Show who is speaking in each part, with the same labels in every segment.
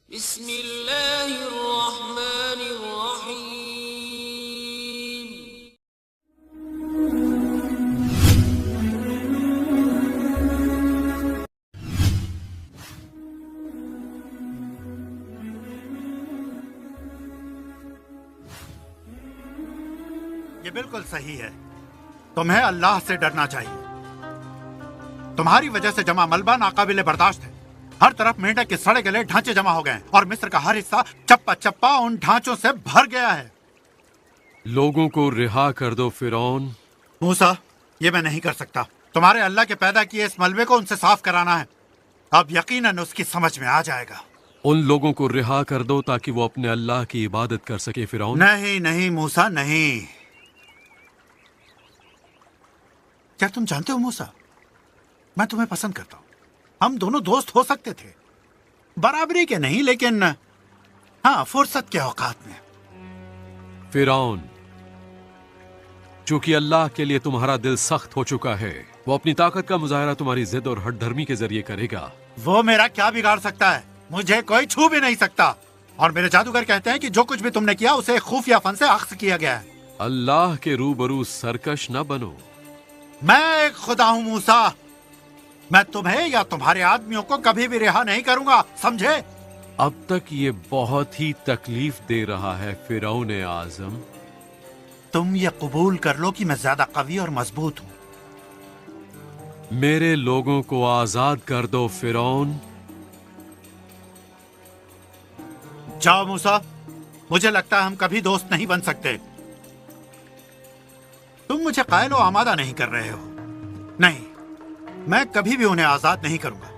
Speaker 1: बिस्मिल्लाहिर्रहमानिर्रहीम।
Speaker 2: ये बिल्कुल सही है। तुम्हें अल्लाह से डरना चाहिए। तुम्हारी वजह से जमा मलबा नाकाबिले बर्दाश्त है। हर तरफ मेंढक के सड़े गले ढांचे जमा हो गए हैं और मिस्र का हर हिस्सा चप्पा चप्पा उन ढांचों से भर गया है।
Speaker 3: लोगों को रिहा कर दो फिरौन।
Speaker 2: मूसा, ये मैं नहीं कर सकता। तुम्हारे अल्लाह के पैदा किए इस मलबे को उनसे साफ कराना है। अब यकीनन उसकी समझ में आ जाएगा।
Speaker 3: उन लोगों को रिहा कर दो ताकि वो अपने अल्लाह की इबादत कर सके फिरौन।
Speaker 2: नहीं नहीं मूसा, नहीं। क्या तुम जानते हो मूसा, मैं तुम्हें पसंद करता हूं। हम दोनों दोस्त हो सकते थे, बराबरी के नहीं, लेकिन हाँ, फुर्सत के औकात में।
Speaker 3: फिरौन, चूंकि अल्लाह के लिए तुम्हारा दिल सख्त हो चुका है, वो अपनी ताकत का मुजाहरा तुम्हारी जिद और हठधर्मी के जरिए करेगा।
Speaker 2: वो मेरा क्या बिगाड़ सकता है? मुझे कोई छू भी नहीं सकता। और मेरे जादूगर कहते हैं कि जो कुछ भी तुमने किया उसे एक खुफिया फन से अक्स किया गया है।
Speaker 3: अल्लाह के रूबरू सरकश न बनो।
Speaker 2: मैं एक खुदा हूं मूसा। मैं तुम्हें या तुम्हारे आदमियों को कभी भी रिहा नहीं करूंगा, समझे?
Speaker 3: अब तक ये बहुत ही तकलीफ दे रहा है फिरौन आजम।
Speaker 2: तुम ये कबूल कर लो कि मैं ज्यादा कवी और मजबूत हूं।
Speaker 3: मेरे लोगों को आजाद कर दो फिरौन।
Speaker 2: जाओ मूसा, मुझे लगता है हम कभी दोस्त नहीं बन सकते। तुम मुझे कायल व आमादा नहीं कर रहे हो। नहीं, मैं कभी भी उन्हें आजाद नहीं करूंगा।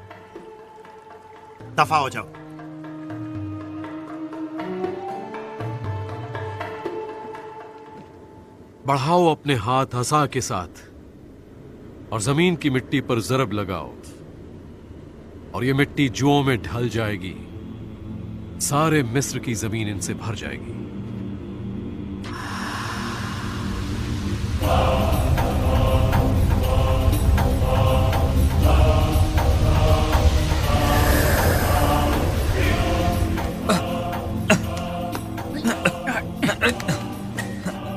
Speaker 2: दफा हो जाओ।
Speaker 3: बढ़ाओ अपने हाथ हसा के साथ और जमीन की मिट्टी पर जरब लगाओ और ये मिट्टी जुओं में ढल जाएगी। सारे मिस्र की जमीन इनसे भर जाएगी।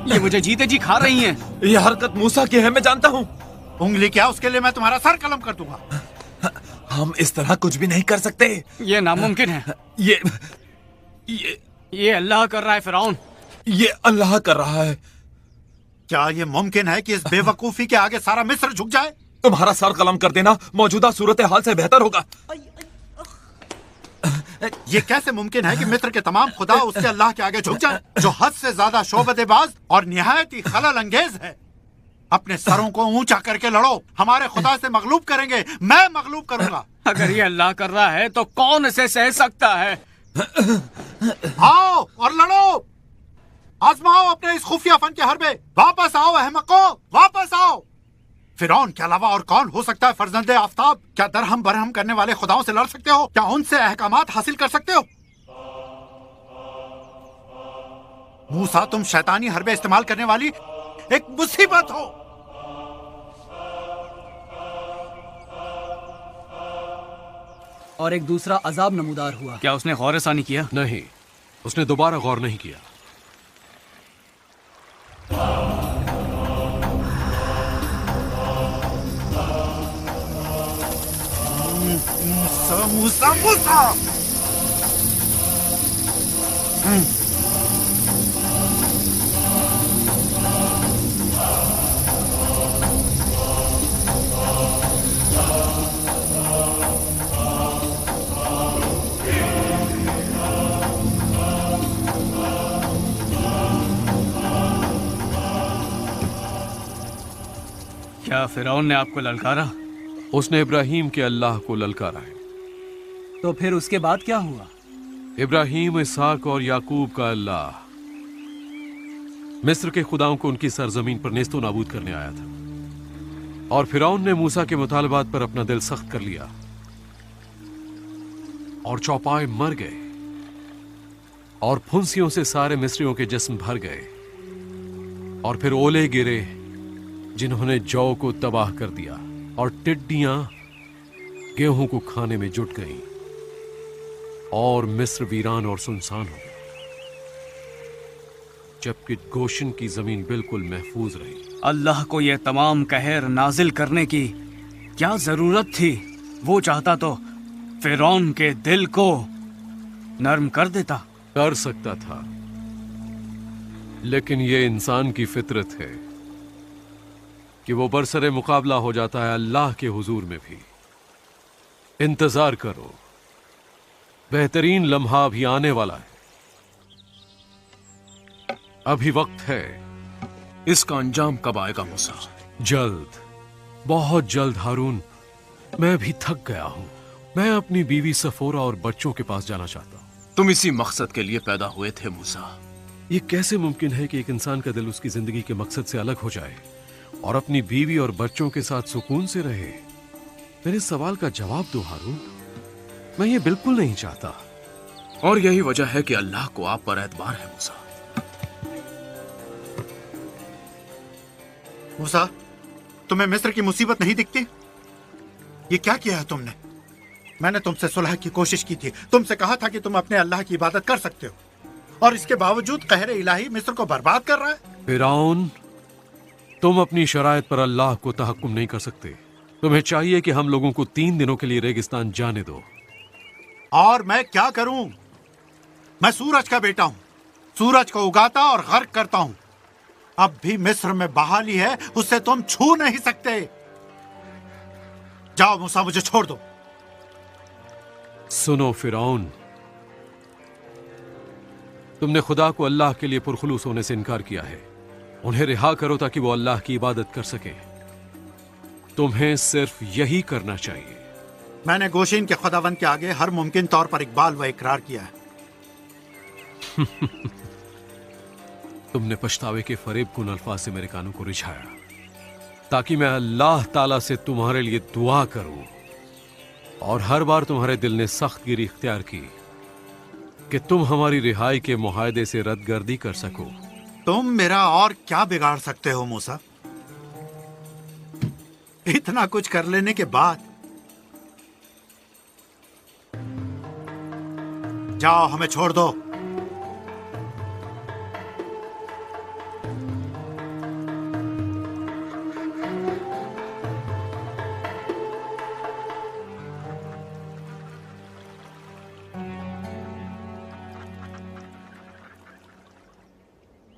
Speaker 4: ये मुझे जीते जी खा रही हैं।
Speaker 5: ये हरकत मूसा की है, मैं जानता हूँ।
Speaker 2: उंगली क्या, उसके लिए मैं तुम्हारा सर कलम कर दूंगा।
Speaker 5: हम इस तरह कुछ भी नहीं कर सकते।
Speaker 4: ये नामुमकिन है।
Speaker 5: ये
Speaker 4: अल्लाह कर रहा है फिरौन।
Speaker 5: ये अल्लाह कर रहा है।
Speaker 2: क्या ये मुमकिन है कि इस बेवकूफी के आगे सारा मिस्र झुक जाए?
Speaker 5: तुम्हारा सर कलम कर देना मौजूदा सूरत हाल से बेहतर होगा।
Speaker 2: ये कैसे मुमकिन है कि मिस्र के तमाम खुदा उसके अल्लाह के आगे झुक जाए, जो हद से ज्यादा शोबतेबाज और निहायत ही खलल अंगेज है? अपने सरों को ऊंचा करके लड़ो। हमारे खुदा से मगलूब करेंगे, मैं मगलूब करूंगा।
Speaker 4: अगर ये अल्लाह कर रहा है तो कौन इसे सह सकता है?
Speaker 2: आओ और लड़ो। आजमाओ अपने इस खुफिया फन के हरबे। वापस आओ अहमको, वापस आओ। फिरौन के अलावा और कौन हो सकता है फर्जंदे आफ्ताब? क्या दरहम बरहम करने वाले खुदाओं से लड़ सकते हो? क्या उनसे अहकामात हासिल कर सकते हो? मूसा, तुम शैतानी हरबे इस्तेमाल करने वाली एक मुसीबत हो।
Speaker 6: और एक दूसरा अजाब नमूदार हुआ।
Speaker 4: क्या उसने गौर-ए-सानी किया?
Speaker 3: नहीं, उसने दोबारा गौर नहीं किया।
Speaker 2: मूसा, मूसा।
Speaker 4: क्या फिरौन ने आपको ललकारा?
Speaker 3: उसने इब्राहिम के अल्लाह को ललकारा है।
Speaker 6: तो फिर उसके बाद क्या हुआ?
Speaker 3: इब्राहिम, इसहाक और याकूब का अल्लाह मिस्र के खुदाओं को उनकी सरजमीन पर नेस्तो नाबूद करने आया था और फिरौन ने मूसा के मुतालबात पर अपना दिल सख्त कर लिया और चौपाए मर गए और फुंसियों से सारे मिस्रियों के जिस्म भर गए और फिर ओले गिरे जिन्होंने जौ को तबाह कर दिया और टिड्डियां गेहूं को खाने में जुट गईं। और मिस्र वीरान और सुनसान हो गया, जबकि गोशन की जमीन बिल्कुल महफूज रही।
Speaker 4: अल्लाह को यह तमाम कहर नाजिल करने की क्या जरूरत थी? वो चाहता तो फिरौन के दिल को नर्म कर देता।
Speaker 3: कर सकता था, लेकिन ये इंसान की फितरत है कि वो बरसरे मुकाबला हो जाता है अल्लाह के हुजूर में भी। इंतजार करो, बेहतरीन लम्हा भी आने वाला है। अभी वक्त है।
Speaker 5: इसका अंजाम कब आएगा मूसा?
Speaker 3: जल्द, बहुत जल्द हारून। मैं भी थक गया हूं। मैं अपनी बीवी सफोरा और बच्चों के पास जाना चाहता हूं।
Speaker 5: तुम इसी मकसद के लिए पैदा हुए थे मूसा।
Speaker 3: ये कैसे मुमकिन है कि एक इंसान का दिल उसकी जिंदगी के मकसद से अलग हो जाए और अपनी बीवी और बच्चों के साथ सुकून से रहे? मेरे सवाल का जवाब दो हारून। मैं ये बिल्कुल नहीं चाहता।
Speaker 5: और यही वजह है कि अल्लाह को आप पर एतबार है मूसा।
Speaker 2: मूसा, तुम्हें मिस्र की मुसीबत नहीं दिखती? ये क्या किया है तुमने? मैंने तुमसे सुलह की कोशिश की थी, तुमसे कहा था कि तुम अपने अल्लाह की इबादत कर सकते हो, और इसके बावजूद कहर इलाही मिस्र को बर्बाद कर रहा है।
Speaker 3: फिरौन, तुम अपनी शरायत पर अल्लाह को तहक्कुम नहीं कर सकते। तुम्हें चाहिए कि हम लोगों को 3 दिनों के लिए रेगिस्तान जाने दो।
Speaker 2: और मैं क्या करूं? मैं सूरज का बेटा हूं, सूरज को उगाता और गर्क करता हूं। अब भी मिस्र में बहाली है, उससे तुम छू नहीं सकते। जाओ मूसा, मुझे छोड़ दो।
Speaker 3: सुनो फिरौन, तुमने खुदा को अल्लाह के लिए पुरखुलूस होने से इनकार किया है। उन्हें रिहा करो ताकि वो अल्लाह की इबादत कर सके। तुम्हें सिर्फ यही करना चाहिए।
Speaker 2: मैंने गोशीन के खुदावंद के आगे हर मुमकिन तौर पर इकबाल व इकरार किया है।
Speaker 3: तुमने पछतावे के फरेबकुन अल्फाज से मेरे कानों को रिझाया ताकि मैं अल्लाह ताला से तुम्हारे लिए दुआ करूं, और हर बार तुम्हारे दिल ने सख्त गिरी इख्तियार की कि तुम हमारी रिहाई के मुआहदे से रद्दगर्दी कर सको।
Speaker 2: तुम मेरा और क्या बिगाड़ सकते हो मूसा? इतना कुछ कर लेने के बाद? जाओ, हमें छोड़ दो।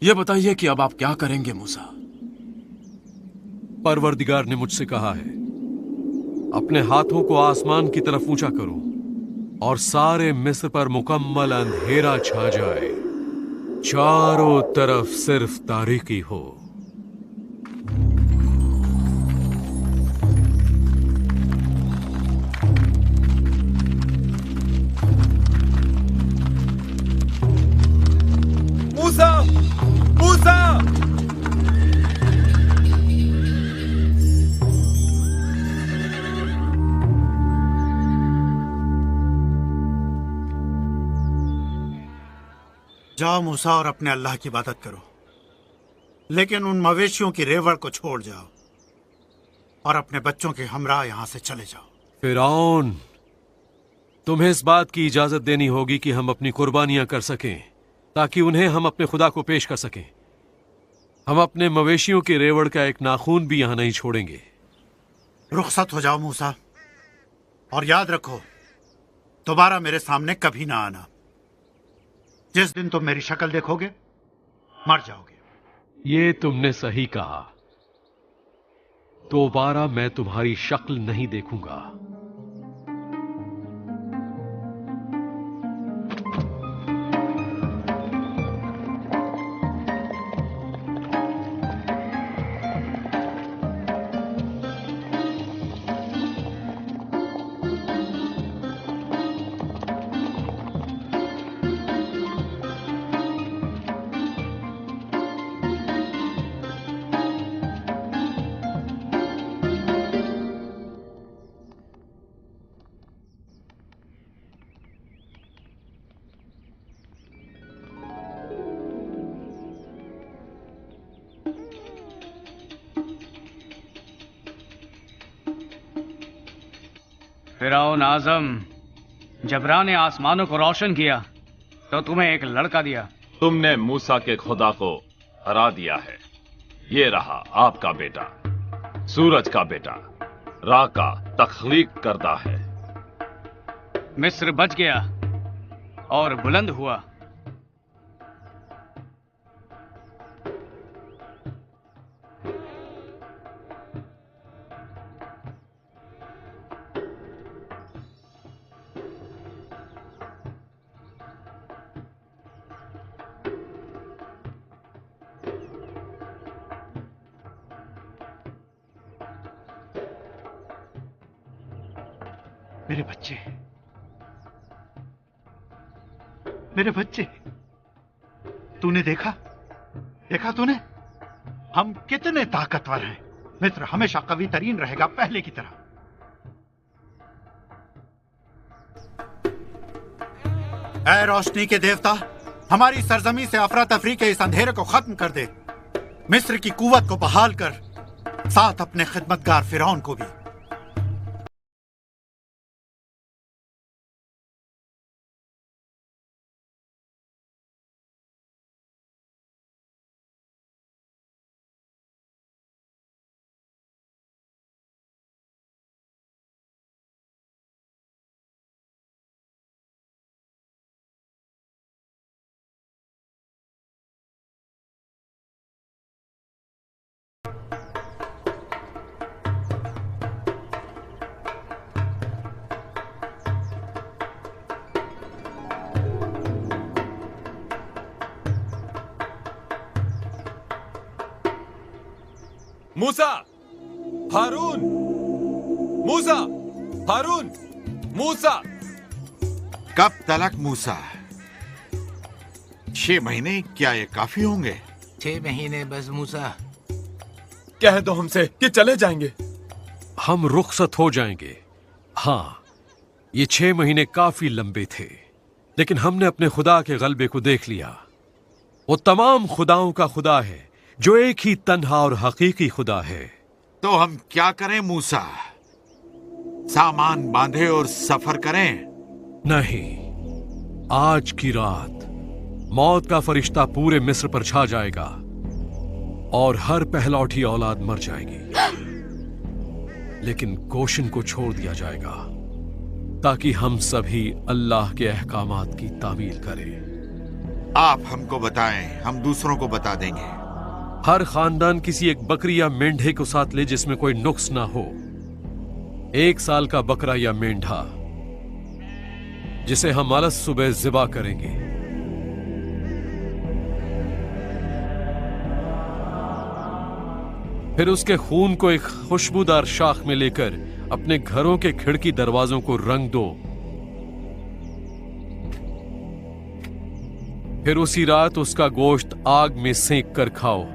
Speaker 5: यह बताइए कि अब आप क्या करेंगे मूसा?
Speaker 3: परवरदिगार ने मुझसे कहा है, अपने हाथों को आसमान की तरफ ऊंचा करो और सारे मिस्र पर मुकम्मल अंधेरा छा जाए, चारों तरफ सिर्फ तारीकी हो।
Speaker 5: मूसा! मूसा!
Speaker 2: जाओ मूसा और अपने अल्लाह की इबादत करो, लेकिन उन मवेशियों की रेवड़ को छोड़ जाओ और अपने बच्चों के हमरा यहां से चले जाओ।
Speaker 3: फिरौन, तुम्हें इस बात की इजाजत देनी होगी कि हम अपनी कुर्बानियां कर सकें ताकि उन्हें हम अपने खुदा को पेश कर सकें। हम अपने मवेशियों की रेवड़ का एक नाखून भी यहां नहीं छोड़ेंगे।
Speaker 2: रुखसत हो जाओ मूसा, और याद रखो, दोबारा मेरे सामने कभी ना आना। जिस दिन तुम मेरी शक्ल देखोगे, मर जाओगे।
Speaker 3: ये तुमने सही कहा। दोबारा मैं तुम्हारी शक्ल नहीं देखूंगा।
Speaker 4: फिरौन आजम, जब रा ने आसमानों को रोशन किया तो तुम्हें एक लड़का दिया।
Speaker 5: तुमने मूसा के खुदा को हरा दिया है। ये रहा आपका बेटा, सूरज का बेटा, रा का तख्लीक करदा है।
Speaker 4: मिस्र बच गया और बुलंद हुआ।
Speaker 2: मेरे बच्चे, मेरे बच्चे, तूने देखा तूने? हम कितने ताकतवर हैं। मिस्र हमेशा कवी तरीन रहेगा, पहले की तरह। ऐ रोशनी के देवता, हमारी सरजमी से अफरा तफरी के इस अंधेरे को खत्म कर दे। मिस्र की कुव्वत को बहाल कर, साथ अपने खिदमतगार फिरौन को भी।
Speaker 5: मूसा, हारून, मूसा, हारून, मूसा।
Speaker 1: कब तलक मूसा? 6 महीने? क्या ये काफी होंगे?
Speaker 7: 6 महीने बस मूसा।
Speaker 5: कह दो हमसे कि चले जाएंगे।
Speaker 3: हम रुखसत हो जाएंगे। हाँ, ये 6 महीने काफी लंबे थे, लेकिन हमने अपने खुदा के गलबे को देख लिया। वो तमाम खुदाओं का खुदा है, जो एक ही तन्हा और हकीकी खुदा है।
Speaker 1: तो हम क्या करें मूसा? सामान बांधे और सफर करें?
Speaker 3: नहीं, आज की रात मौत का फरिश्ता पूरे मिस्र पर छा जाएगा और हर पहलौठी औलाद मर जाएगी। लेकिन गोशन को छोड़ दिया जाएगा ताकि हम सभी अल्लाह के अहकामात की तामील करें।
Speaker 1: आप हमको बताएं, हम दूसरों को बता देंगे।
Speaker 3: हर खानदान किसी एक बकरी या मेंढे को साथ ले जिसमें कोई नुक्स ना हो। 1 साल का बकरा या मेंढा जिसे हम अलग सुबह ज़िबा करेंगे। फिर उसके खून को एक खुशबूदार शाख में लेकर अपने घरों के खिड़की दरवाजों को रंग दो। फिर उसी रात उसका गोश्त आग में सेंक कर खाओ,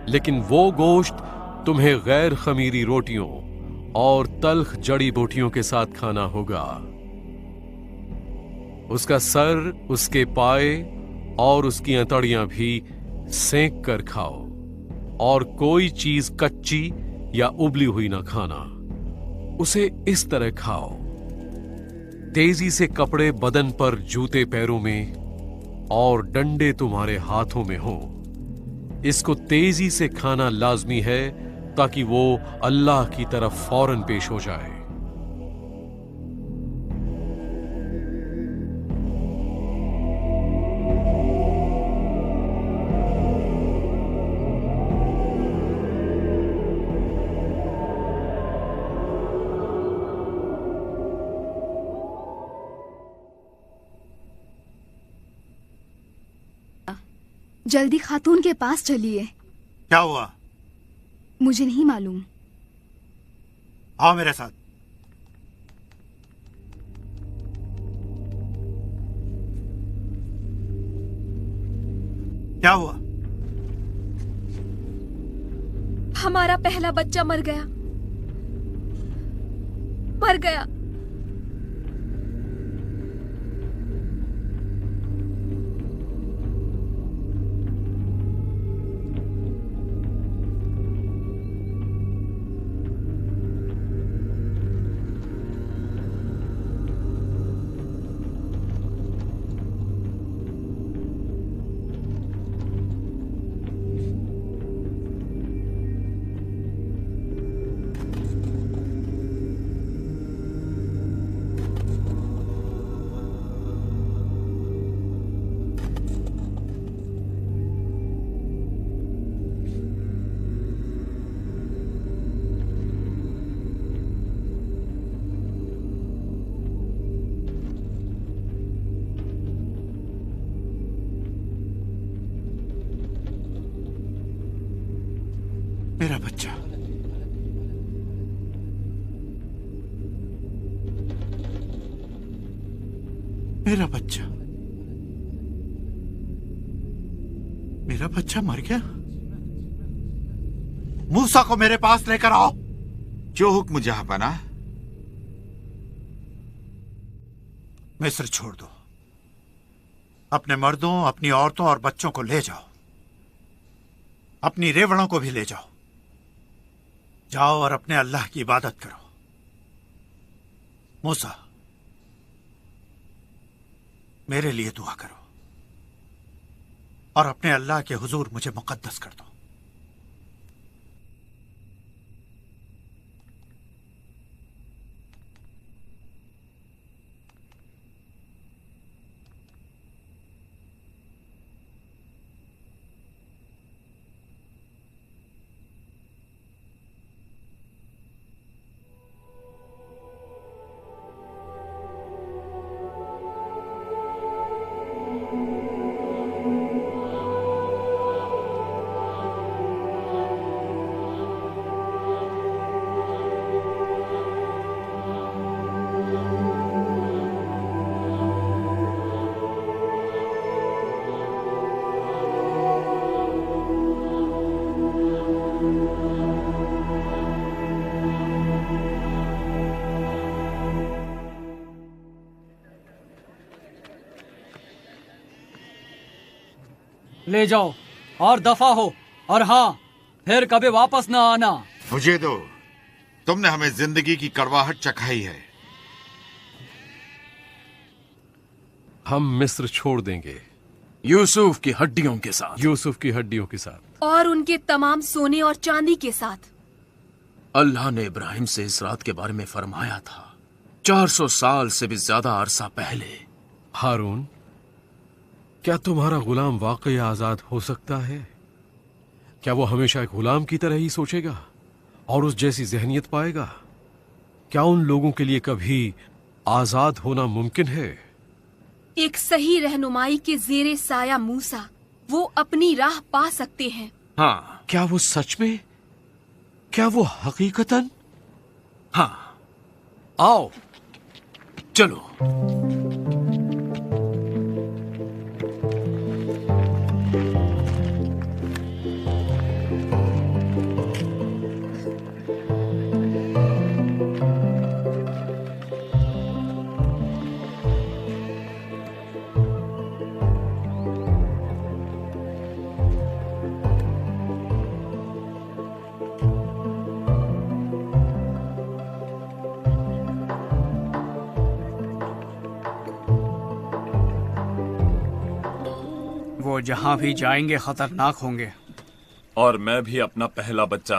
Speaker 3: लेकिन वो गोश्त तुम्हें गैर खमीरी रोटियों और तल्ख जड़ी बूटियों के साथ खाना होगा। उसका सर, उसके पाए और उसकी अंतड़ियां भी सेंक कर खाओ, और कोई चीज कच्ची या उबली हुई ना खाना। उसे इस तरह खाओ, तेजी से कपड़े बदन पर, जूते पैरों में और डंडे तुम्हारे हाथों में हो। इसको तेजी से खाना लाजमी है ताकि वो अल्लाह की तरफ फौरन पेश हो जाए।
Speaker 8: जल्दी खातून के पास चलिए।
Speaker 2: क्या हुआ?
Speaker 8: मुझे नहीं मालूम।
Speaker 2: आओ मेरे साथ। क्या हुआ?
Speaker 9: हमारा पहला बच्चा मर गया।
Speaker 2: मेरा बच्चा, मेरा बच्चा, मेरा बच्चा मर गया। मूसा को मेरे पास लेकर आओ।
Speaker 1: जो हुक्म जहांपनाह।
Speaker 2: मिस्र छोड़ दो। अपने मर्दों, अपनी औरतों और बच्चों को ले जाओ। अपनी रेवड़ों को भी ले जाओ। जाओ और अपने अल्लाह की इबादत करो। मूसा, मेरे लिए दुआ करो और अपने अल्लाह के हुजूर मुझे मुकद्दस कर दो।
Speaker 6: ले जाओ और दफा हो, और हाँ, फिर कभी वापस ना आना।
Speaker 1: मुझे दो। तुमने हमें जिंदगी की कड़वाहट चखाई है।
Speaker 3: हम मिस्र छोड़ देंगे,
Speaker 10: यूसुफ की हड्डियों के साथ।
Speaker 3: यूसुफ की हड्डियों के साथ
Speaker 9: और उनके तमाम सोने और चांदी के साथ।
Speaker 10: अल्लाह ने इब्राहिम से इस रात के बारे में फरमाया था, 400 साल से भी ज्यादा अरसा पहले।
Speaker 3: हारून, क्या तुम्हारा गुलाम वाकई आजाद हो सकता है? क्या वो हमेशा एक गुलाम की तरह ही सोचेगा और उस जैसी जहनियत पाएगा? क्या उन लोगों के लिए कभी आजाद होना मुमकिन है?
Speaker 9: एक सही रहनुमाई के जेरे साया मूसा वो अपनी राह पा सकते हैं।
Speaker 10: हाँ।
Speaker 3: क्या वो सच में? क्या वो हकीकतन?
Speaker 10: हाँ।
Speaker 3: आओ
Speaker 10: चलो।
Speaker 4: वो जहां भी जाएंगे खतरनाक होंगे।
Speaker 5: और मैं भी अपना पहला बच्चा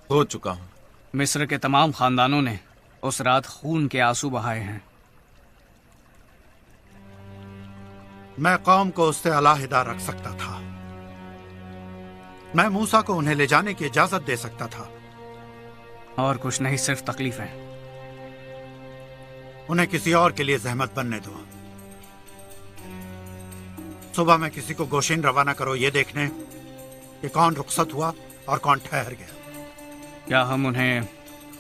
Speaker 5: हो चुका हूं।
Speaker 4: मिस्र के तमाम खानदानों ने उस रात खून के आंसू बहाए हैं।
Speaker 2: मैं कौम को उससे अलहदा रख सकता था। मैं मूसा को उन्हें ले जाने की इजाजत दे सकता था।
Speaker 4: और कुछ नहीं, सिर्फ तकलीफें।
Speaker 2: उन्हें किसी और के लिए जहमत बनने दो। सुबह में किसी को गोशिन रवाना करो, ये देखने कि कौन रुखसत हुआ और कौन ठहर गया।
Speaker 4: क्या हम उन्हें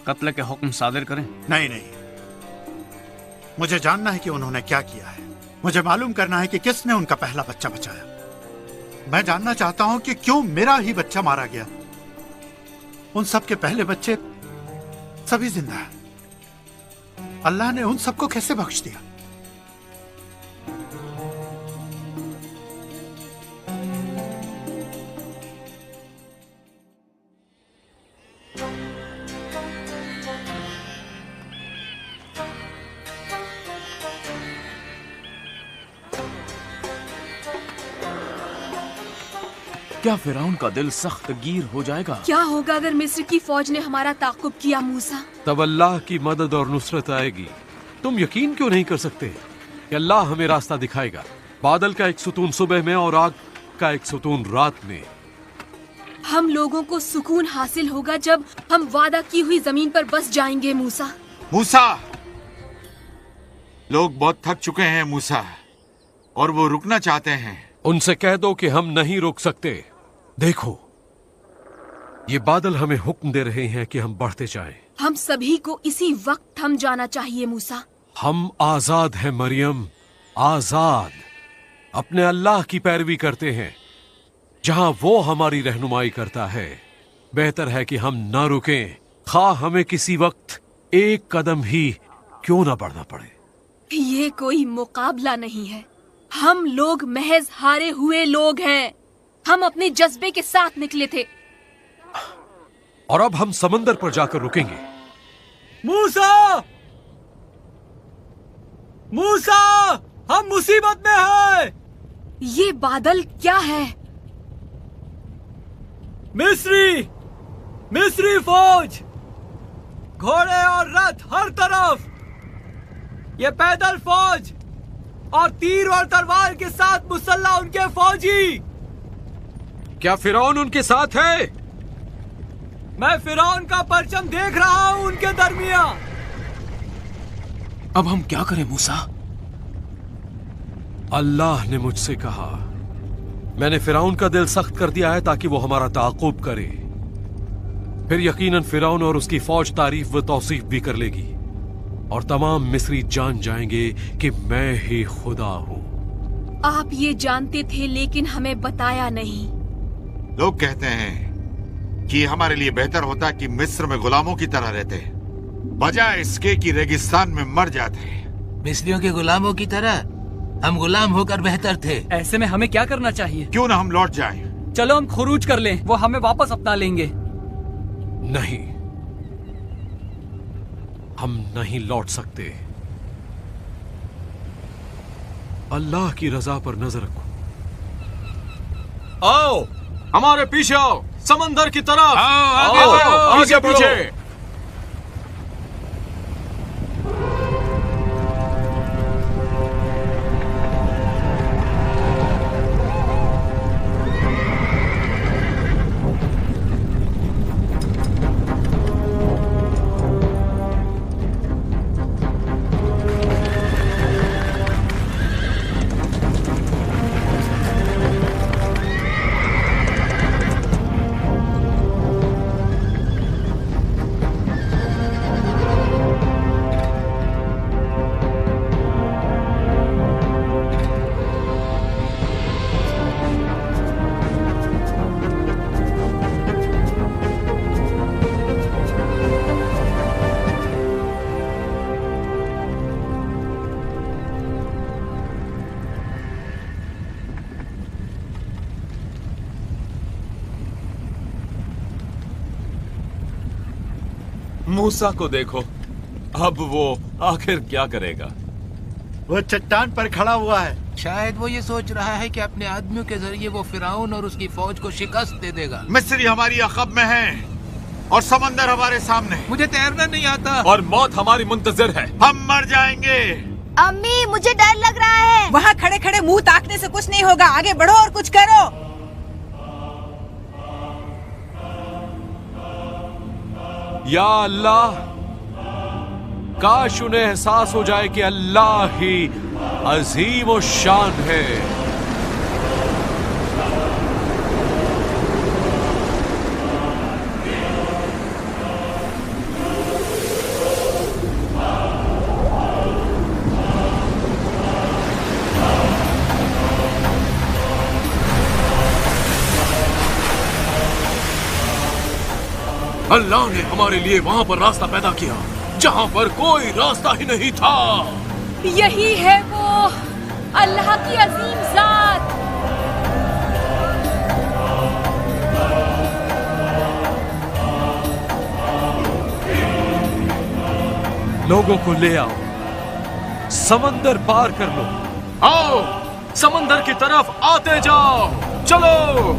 Speaker 4: कत्ल के हुक्म सादिर करें?
Speaker 2: नहीं नहीं, मुझे जानना है कि उन्होंने क्या किया है। मुझे मालूम करना है कि किसने उनका पहला बच्चा बचाया। मैं जानना चाहता हूं कि क्यों मेरा ही बच्चा मारा गया। उन सब के पहले बच्चे सभी जिंदा हैं। अल्लाह ने उन सबको कैसे बख्श दिया?
Speaker 10: क्या फिरौन का दिल सख्त गिर हो जाएगा?
Speaker 9: क्या होगा अगर मिस्र की फौज ने हमारा ताक़ुब किया मूसा?
Speaker 3: तब अल्लाह की मदद और नुसरत आएगी। तुम यकीन क्यों नहीं कर सकते कि अल्लाह हमें रास्ता दिखाएगा? बादल का एक सुतून सुबह में और आग का एक सुतून रात में।
Speaker 9: हम लोगों को सुकून हासिल होगा जब हम वादा की हुई जमीन पर बस जाएंगे मूसा।
Speaker 1: मूसा, लोग बहुत थक चुके हैं मूसा, और वो रुकना चाहते हैं।
Speaker 3: उनसे कह दो कि हम नहीं रुक सकते। देखो, ये बादल हमें हुक्म दे रहे हैं कि हम बढ़ते जाएं।
Speaker 9: हम सभी को इसी वक्त थम जाना चाहिए मूसा।
Speaker 3: हम आजाद हैं मरियम, आजाद। अपने अल्लाह की पैरवी करते हैं। जहां वो हमारी रहनुमाई करता है, बेहतर है कि हम ना रुकें, खा हमें किसी वक्त एक कदम ही क्यों ना बढ़ना पड़े।
Speaker 9: ये कोई मुकाबला नहीं है। हम लोग महज हारे हुए लोग हैं। हम अपने जज्बे के साथ निकले थे।
Speaker 3: और अब हम समंदर पर जाकर रुकेंगे।
Speaker 6: मूसा, मूसा, हम मुसीबत में हैं।
Speaker 9: ये बादल क्या है?
Speaker 6: मिस्री फौज, घोड़े और रथ हर तरफ। ये पैदल फौज और तीर और तलवार के साथ मुसल्ला उनके फौजी।
Speaker 3: क्या फिरौन उनके साथ है?
Speaker 6: मैं फिरौन का परचम देख रहा हूं उनके दरमिया।
Speaker 10: अब हम क्या करें मूसा?
Speaker 3: अल्लाह ने मुझसे कहा, मैंने फिरौन का दिल सख्त कर दिया है ताकि वो हमारा ताक़ुब करे। फिर यकीनन फिरौन और उसकी फौज तारीफ व तौसीफ भी कर लेगी और तमाम मिस्री जान जाएंगे कि मैं ही खुदा हूं।
Speaker 9: आप ये जानते थे लेकिन हमें बताया नहीं।
Speaker 1: लोग कहते हैं कि हमारे लिए बेहतर होता कि मिस्र में गुलामों की तरह रहते, बजाय इसके कि रेगिस्तान में मर जाते।
Speaker 7: मिस्रियों के गुलामों की तरह हम गुलाम होकर बेहतर थे।
Speaker 6: ऐसे में हमें क्या करना चाहिए?
Speaker 1: क्यों ना हम लौट जाएं?
Speaker 6: चलो हम खुरूज कर लें, वो हमें वापस अपना लेंगे।
Speaker 3: नहीं, हम नहीं लौट सकते। अल्लाह की रजा पर नजर रखो।
Speaker 10: आओ, हमारे पीछे आओ, समंदर की तरफ।
Speaker 1: आगे
Speaker 10: आगे पीछे।
Speaker 5: मूसा को देखो, अब वो आखिर क्या करेगा?
Speaker 2: वो चट्टान पर खड़ा हुआ है।
Speaker 7: शायद वो ये सोच रहा है कि अपने आदमियों के जरिए वो फिरौन और उसकी फौज को शिकस्त दे देगा।
Speaker 1: मिस्री हमारी अक़ब में है और समंदर हमारे सामने।
Speaker 7: मुझे तैरना नहीं आता
Speaker 5: और मौत हमारी मुंतजिर है।
Speaker 1: हम मर जाएंगे।
Speaker 8: अम्मी, मुझे डर लग रहा है।
Speaker 11: वहाँ खड़े खड़े मुंह ताकने से कुछ नहीं होगा। आगे बढ़ो और कुछ करो।
Speaker 3: या अल्लाह, काश उन्हें एहसास हो जाए कि अल्लाह ही अजीम और शान है।
Speaker 10: अल्लाह ने हमारे लिए वहां पर रास्ता पैदा किया जहां पर कोई रास्ता ही नहीं था।
Speaker 9: यही है वो अल्लाह की अजीम जात।
Speaker 3: लोगों को ले आओ, समंदर पार कर लो।
Speaker 10: आओ, समंदर की तरफ आते जाओ। चलो।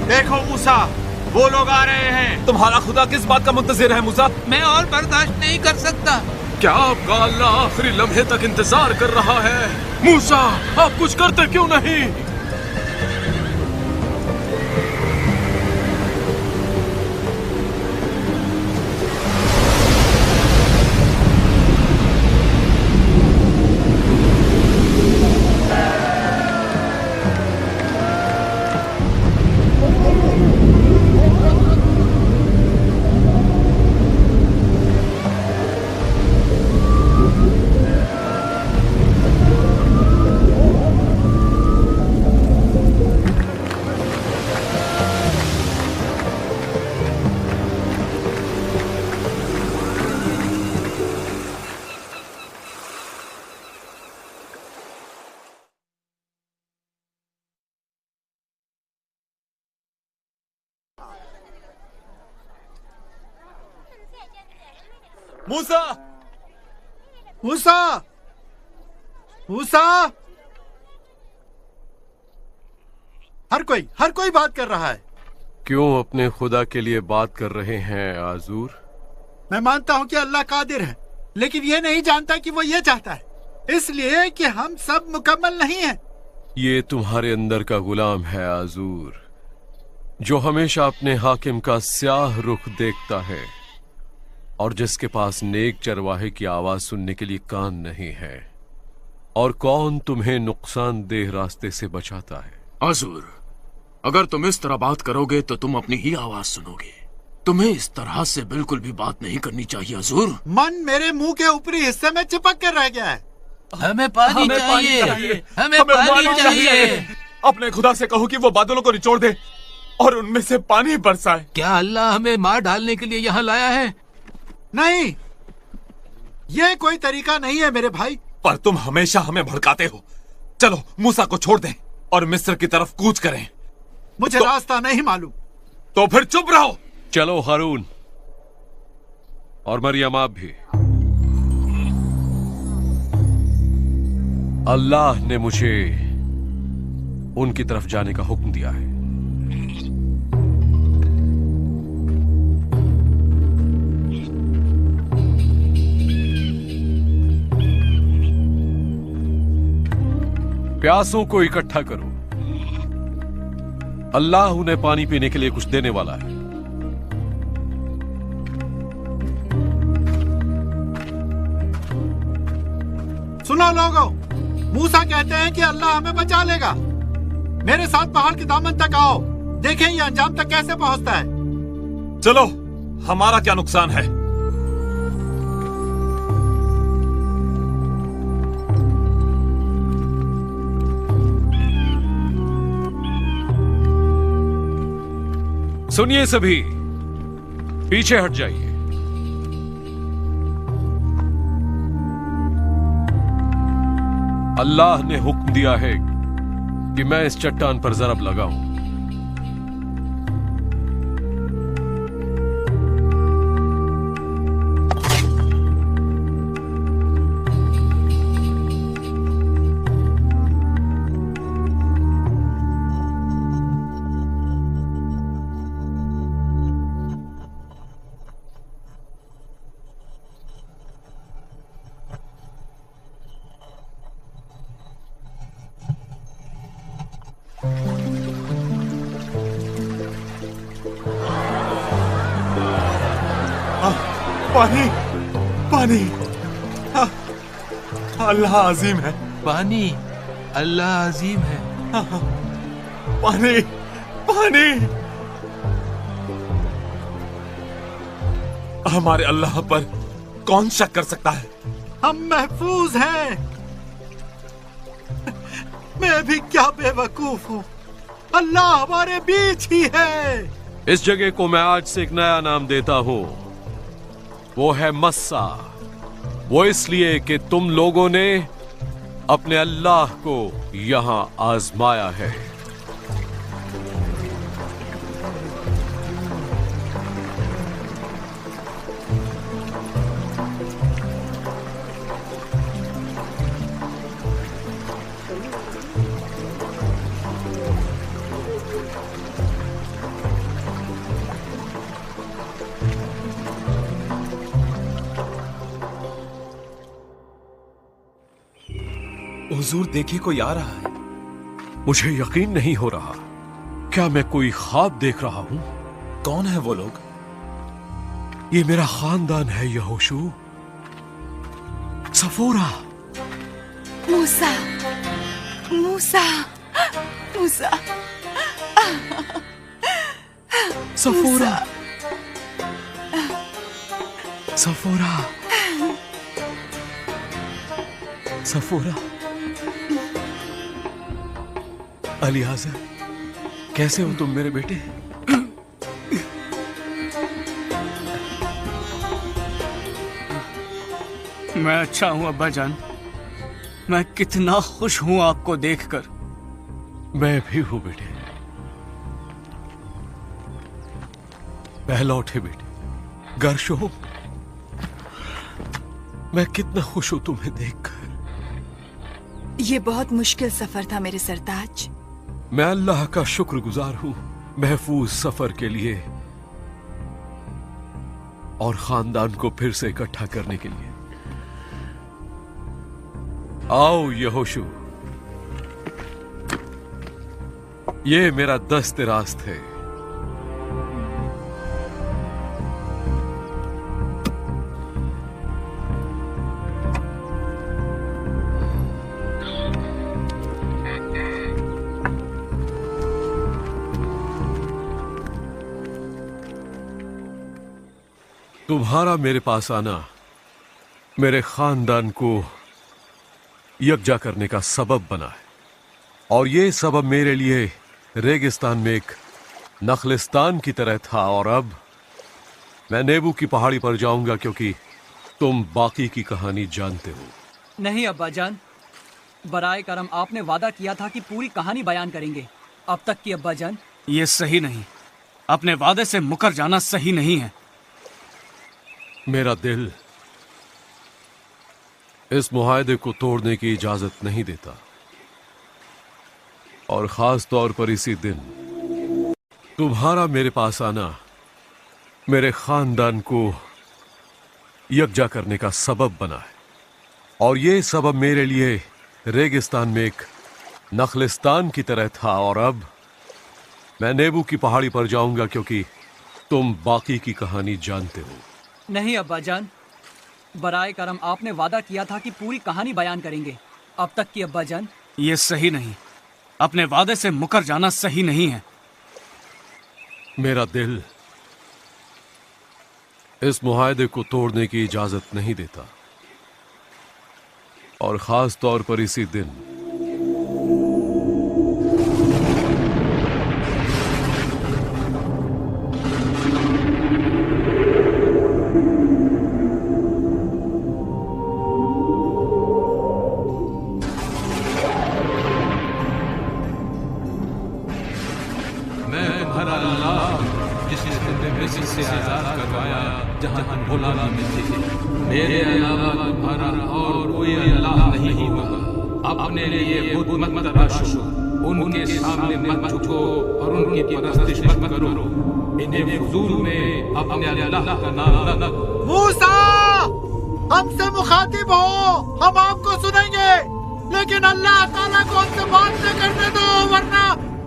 Speaker 1: देखो मूसा, वो लोग आ रहे हैं।
Speaker 5: तुम्हारा खुदा किस बात का मुंतजिर है मूसा?
Speaker 7: मैं और बर्दाश्त नहीं कर सकता।
Speaker 10: क्या आपका अल्लाह आखिरी लम्हे तक इंतजार कर रहा है? मूसा, आप कुछ करते क्यों नहीं?
Speaker 5: मूसा,
Speaker 2: मूसा, मूसा! हर कोई बात कर रहा है।
Speaker 3: क्यों अपने खुदा के लिए बात कर रहे हैं आजूर?
Speaker 2: मैं मानता हूं कि अल्लाह कादिर है, लेकिन ये नहीं जानता कि वो ये चाहता है, इसलिए कि हम सब मुकम्मल नहीं हैं।
Speaker 3: ये तुम्हारे अंदर का गुलाम है आजूर, जो हमेशा अपने हाकिम का स्याह रुख देखता है और जिसके पास नेक चरवाहे की आवाज सुनने के लिए कान नहीं है। और कौन तुम्हें नुकसानदेह रास्ते से बचाता है?
Speaker 10: आजूर, अगर तुम इस तरह बात करोगे तो तुम अपनी ही आवाज सुनोगे। तुम्हें इस तरह से बिल्कुल भी बात नहीं करनी चाहिए आजूर।
Speaker 2: मन मेरे मुंह के ऊपरी हिस्से में चिपक कर रह गया है।
Speaker 7: हमें पानी चाहिए, हमें पानी चाहिए।
Speaker 5: अपने खुदा से कहो कि वो बादलों को निचोड़ दे और उनमें से पानी बरसाए।
Speaker 7: क्या अल्लाह हमें मार डालने के लिए यहाँ लाया है?
Speaker 2: नहीं, ये कोई तरीका नहीं है मेरे भाई।
Speaker 5: पर तुम हमेशा हमें भड़काते हो। चलो मूसा को छोड़ दें और मिस्र की तरफ कूच करें।
Speaker 2: मुझे रास्ता नहीं मालूम।
Speaker 5: तो फिर चुप रहो।
Speaker 3: चलो हारून और मरियम, आप भी। अल्लाह ने मुझे उनकी तरफ जाने का हुक्म दिया है। प्यासों को इकट्ठा करो, अल्लाह उन्हें पानी पीने के लिए कुछ देने वाला है।
Speaker 2: सुनो लोगों, मूसा कहते हैं कि अल्लाह हमें बचा लेगा। मेरे साथ पहाड़ के दामन तक आओ, देखें ये अंजाम तक कैसे पहुंचता है।
Speaker 5: चलो, हमारा क्या नुकसान है।
Speaker 3: सुनिए सभी, पीछे हट जाइए। अल्लाह ने हुक्म दिया है कि मैं इस चट्टान पर ज़रब लगाऊं।
Speaker 5: पानी, पानी, अल्लाह अजीम है।
Speaker 7: पानी, अल्लाह अजीम है।
Speaker 5: पानी, पानी। हमारे अल्लाह पर कौन शक कर सकता है?
Speaker 2: हम महफूज हैं। मैं भी क्या बेवकूफ हूँ, अल्लाह हमारे बीच ही है।
Speaker 3: इस जगह को मैं आज से एक नया नाम देता हूँ, वो है मस्सा। वो इसलिए कि तुम लोगों ने अपने अल्लाह को यहां आजमाया है।
Speaker 12: हुजूर देखिए कोई आ रहा है।
Speaker 3: मुझे यकीन नहीं हो रहा, क्या मैं कोई ख्वाब देख रहा हूं?
Speaker 12: कौन है वो लोग?
Speaker 3: ये मेरा खानदान है यहोशू। सफोरा।
Speaker 11: मूसा, मूसा, मूसा,
Speaker 3: सफोरा, सफोरा, सफोरा। अलियाज़र, कैसे हो तुम मेरे बेटे?
Speaker 4: मैं अच्छा हूं अब्बा जान। मैं कितना खुश हूं आपको देखकर।
Speaker 3: मैं भी हूं बेटे। पहला उठे बेटे। गर्शो, मैं कितना खुश हूं तुम्हें देखकर।
Speaker 11: ये बहुत मुश्किल सफर था मेरे सरताज।
Speaker 3: मैं अल्लाह का शुक्रगुजार हूं महफूज सफर के लिए और खानदान को फिर से इकट्ठा करने के लिए। आओ यहोशू, ये मेरा दस्त रास्त है। तुम्हारा मेरे पास आना मेरे खानदान को यकजा करने का सबब बना है, और ये सबब मेरे लिए रेगिस्तान में एक नखलिस्तान की तरह था, और अब मैं नेबू की पहाड़ी पर जाऊंगा क्योंकि तुम बाकी की कहानी जानते हो।
Speaker 6: नहीं अब्बा जान, बराए करम आपने वादा किया था कि पूरी कहानी बयान करेंगे। अब तक की अब्बा जान।
Speaker 4: ये सही नहीं, अपने वादे से मुकर जाना सही नहीं है।
Speaker 3: मेरा दिल इस मुआहदे को तोड़ने की इजाजत नहीं देता, और खास तौर पर इसी दिन तुम्हारा मेरे पास आना मेरे खानदान को यकजा करने का सबब बना है, और ये सबब मेरे लिए रेगिस्तान में एक नखलिस्तान की तरह था, और अब मैं नेबू की पहाड़ी पर जाऊंगा क्योंकि तुम बाकी की कहानी जानते हो।
Speaker 6: नहीं अब्बा जान, बराए करम आपने वादा किया था कि पूरी कहानी बयान करेंगे। अब तक की अब्बा जान।
Speaker 4: ये सही नहीं, अपने वादे से मुकर जाना सही नहीं है।
Speaker 3: मेरा दिल इस मुआहदे को तोड़ने की इजाजत नहीं देता, और खास तौर पर इसी दिन
Speaker 13: से आजाद करवाया जहां भोला में थे। मेरे अलावा तुम्हारा और कोई अल्लाह नहीं होगा। अपने लिए बुत मत तराशो, उनके सामने मत झुको और उनकी परस्तिश मत करो। इन्हें फजूल में अपने अल्लाह का नाम न लो।
Speaker 2: मूसा, हमसे मुखातिब हो, हम आपको सुनेंगे, लेकिन अल्लाह ताला को हमसे बात न करने दो,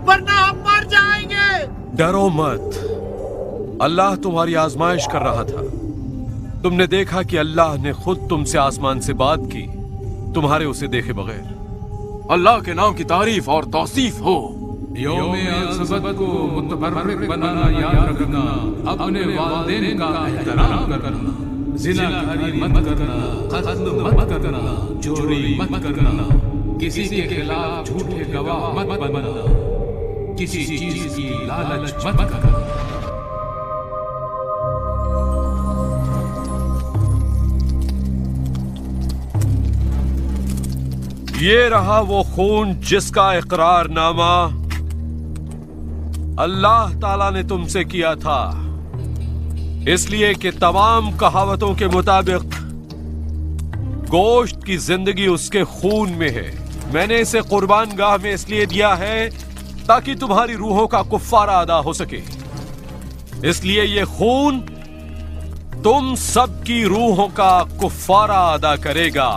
Speaker 2: वरना हम मर जाएंगे।
Speaker 3: डरो मत, अल्लाह तुम्हारी आजमाइश कर रहा था। तुमने देखा कि अल्लाह ने खुद तुमसे आसमान से बात की, तुम्हारे उसे देखे बगैर।
Speaker 10: अल्लाह के नाम की तारीफ और तौसीफ हो।
Speaker 13: यौम असबत को मुतबर्रिक बनाना याद रखना, अपने वालिदैन का एहतराम करना, जिनाकारी मत करना, कत्ल मत करना, चोरी मत करना, किसी के खिलाफ झूठे गवाह मत बनना, किसी चीज की लालच मत करना।
Speaker 3: ये रहा वो खून जिसका इकरारनामा अल्लाह ताला ने तुमसे किया था, इसलिए कि तमाम कहावतों के मुताबिक गोश्त की जिंदगी उसके खून में है। मैंने इसे कुर्बान गाह में इसलिए दिया है ताकि तुम्हारी रूहों का कुफ्फारा अदा हो सके। इसलिए ये खून तुम सबकी रूहों का कुफ्फारा अदा करेगा।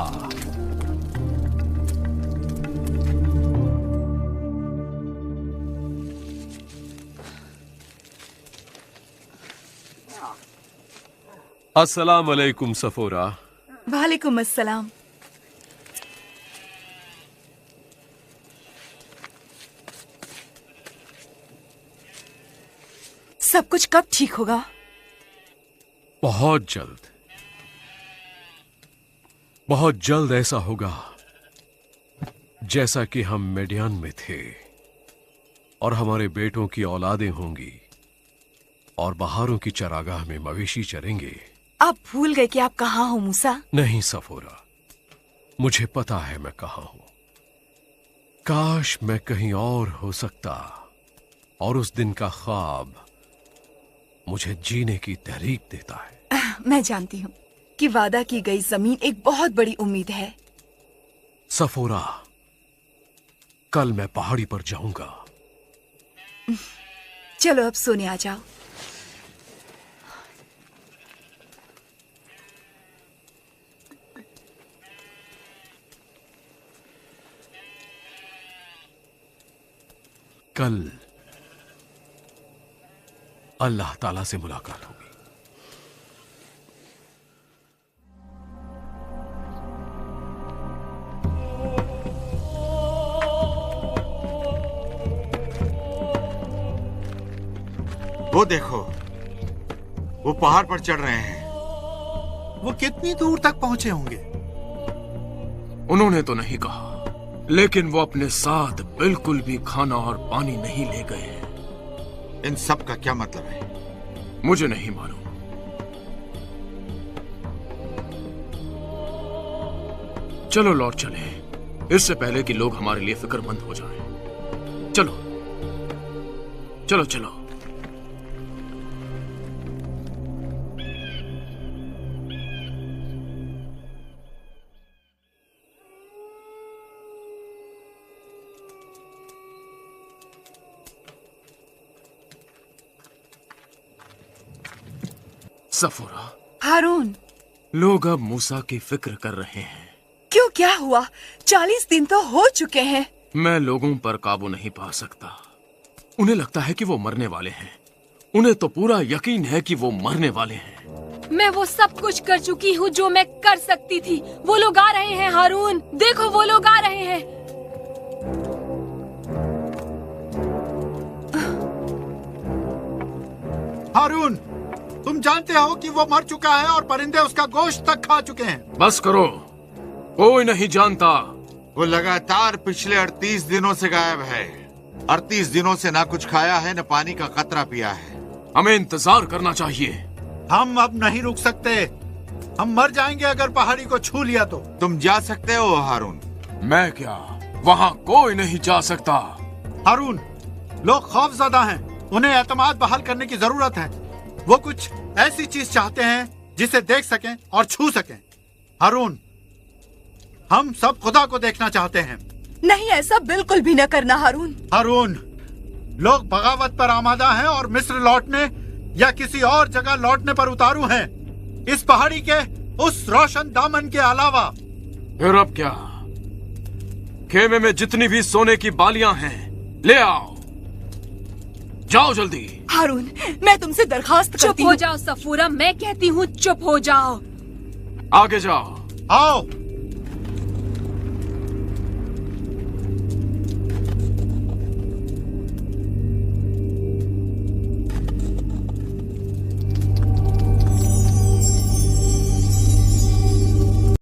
Speaker 3: अस्सलाम वालेकुम सफोरा।
Speaker 11: वालेकुम अस्सलाम। सब कुछ कब ठीक होगा?
Speaker 3: बहुत जल्द, बहुत जल्द ऐसा होगा जैसा कि हम मेडियान में थे और हमारे बेटों की औलादें होंगी और बहारों की चरागाह में मवेशी चरेंगे।
Speaker 11: आप भूल गए कि आप कहाँ हो मूसा?
Speaker 3: नहीं सफोरा, मुझे पता है मैं कहां हूं। काश मैं कहीं और हो सकता और उस दिन का ख्वाब मुझे जीने की तहरीक देता है।
Speaker 11: मैं जानती हूँ कि वादा की गई जमीन एक बहुत बड़ी उम्मीद है।
Speaker 3: सफोरा, कल मैं पहाड़ी पर जाऊंगा।
Speaker 11: चलो अब सोने आ जाओ।
Speaker 3: कल अल्लाह ताला से मुलाकात होगी।
Speaker 1: वो देखो, वो पहाड़ पर चढ़ रहे हैं।
Speaker 2: वो कितनी दूर तक पहुंचे होंगे?
Speaker 10: उन्होंने तो नहीं कहा, लेकिन वो अपने साथ बिल्कुल भी खाना और पानी नहीं ले गए।
Speaker 1: इन सब का क्या मतलब है?
Speaker 10: मुझे नहीं मालूम। चलो लौट चले, इससे पहले कि लोग हमारे लिए फिक्रमंद हो जाएं। चलो चलो चलो। सफोरा,
Speaker 11: हारून,
Speaker 10: लोग अब मूसा की फिक्र कर रहे हैं।
Speaker 11: क्यों, क्या हुआ? 40 दिन तो हो चुके हैं।
Speaker 10: मैं लोगों पर काबू नहीं पा सकता। उन्हें लगता है कि वो मरने वाले हैं। उन्हें तो पूरा यकीन है कि वो मरने वाले हैं।
Speaker 9: मैं वो सब कुछ कर चुकी हूँ जो मैं कर सकती थी। वो लोग आ रहे हैं हारून, देखो वो लोग आ रहे हैं।
Speaker 2: हारून, तुम जानते हो कि वो मर चुका है और परिंदे उसका गोश्त तक खा चुके हैं।
Speaker 10: बस करो, कोई नहीं जानता।
Speaker 1: वो लगातार पिछले 38 दिनों से गायब है। 38 दिनों से ना कुछ खाया है, न पानी का कतरा पिया है।
Speaker 10: हमें इंतजार करना चाहिए।
Speaker 2: हम अब नहीं रुक सकते। हम मर जाएंगे अगर पहाड़ी को छू लिया तो।
Speaker 1: तुम जा सकते हो हारून।
Speaker 10: मैं क्या? वहाँ कोई नहीं जा सकता।
Speaker 2: हारून, लोग खौफजदा हैं। उन्हें एतमाद बहाल करने की जरूरत है। वो कुछ ऐसी चीज चाहते हैं जिसे देख सकें और छू सकें। हारून, हम सब खुदा को देखना चाहते हैं।
Speaker 11: नहीं, ऐसा बिल्कुल भी न करना हारून।
Speaker 2: हारून, लोग बगावत पर आमादा हैं और मिस्र लौटने या किसी और जगह लौटने पर उतारू हैं, इस पहाड़ी के उस रोशन दामन के अलावा।
Speaker 10: फिर अब क्या? खेमे में जितनी भी सोने की बालियां हैं ले आओ। जाओ जल्दी।
Speaker 11: हारून, मैं तुमसे दरखास्त करती हूँ।
Speaker 9: चुप हो जाओ सफूरा, मैं कहती हूँ चुप हो जाओ।
Speaker 10: आगे जाओ।
Speaker 2: आओ।